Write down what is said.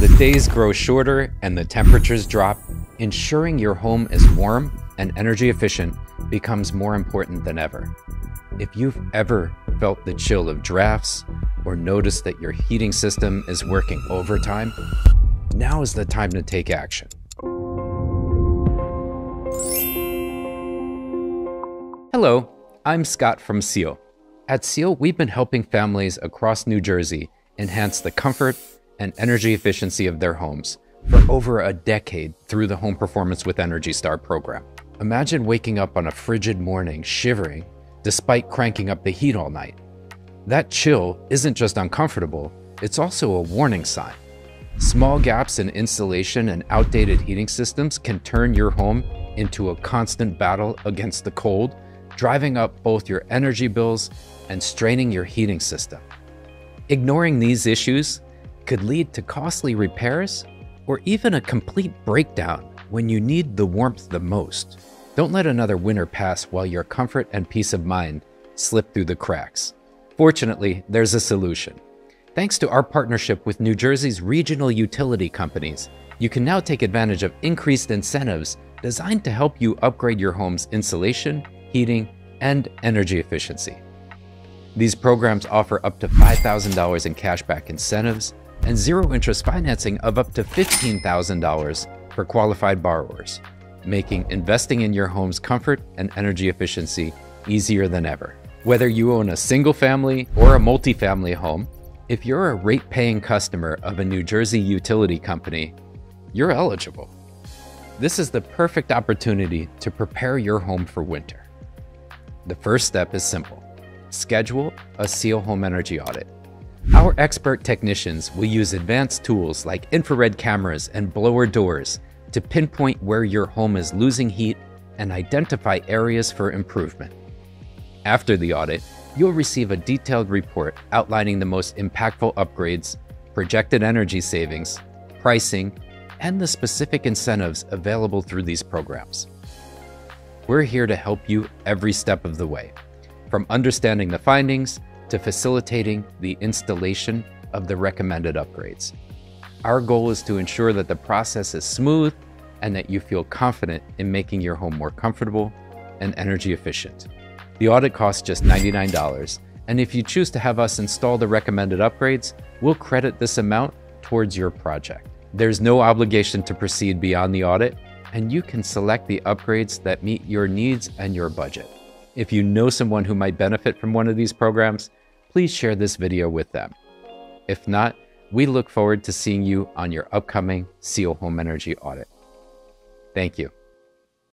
the days grow shorter and the temperatures drop, ensuring your home is warm and energy efficient becomes more important than ever. If you've ever felt the chill of drafts or noticed that your heating system is working overtime, now is the time to take action. Hello, I'm Scott from Ciel. At Ciel, we've been helping families across New Jersey enhance the comfort and energy efficiency of their homes for over a decade through the Home Performance with Energy Star program. Imagine waking up on a frigid morning shivering despite cranking up the heat all night. That chill isn't just uncomfortable, it's also a warning sign. Small gaps in insulation and outdated heating systems can turn your home into a constant battle against the cold, driving up both your energy bills and straining your heating system. Ignoring these issues could lead to costly repairs or even a complete breakdown when you need the warmth the most. Don't let another winter pass while your comfort and peace of mind slip through the cracks. Fortunately, there's a solution. Thanks to our partnership with New Jersey's regional utility companies, you can now take advantage of increased incentives designed to help you upgrade your home's insulation, heating, and energy efficiency. These programs offer up to $5,000 in cashback incentives and zero-interest financing of up to $15,000 for qualified borrowers, making investing in your home's comfort and energy efficiency easier than ever. Whether you own a single-family or a multi-family home, if you're a rate-paying customer of a New Jersey utility company, you're eligible. This is the perfect opportunity to prepare your home for winter. The first step is simple. Schedule a Ciel Home Energy Audit. Our expert technicians will use advanced tools like infrared cameras and blower doors to pinpoint where your home is losing heat and identify areas for improvement. After the audit, you'll receive a detailed report outlining the most impactful upgrades, projected energy savings, pricing, and the specific incentives available through these programs. We're here to help you every step of the way, from understanding the findings to facilitating the installation of the recommended upgrades. Our goal is to ensure that the process is smooth and that you feel confident in making your home more comfortable and energy efficient. The audit costs just $99, and if you choose to have us install the recommended upgrades, we'll credit this amount towards your project. There's no obligation to proceed beyond the audit, and you can select the upgrades that meet your needs and your budget. If you know someone who might benefit from one of these programs, please share this video with them. If not, we look forward to seeing you on your upcoming Ciel Home Energy Audit. Thank you.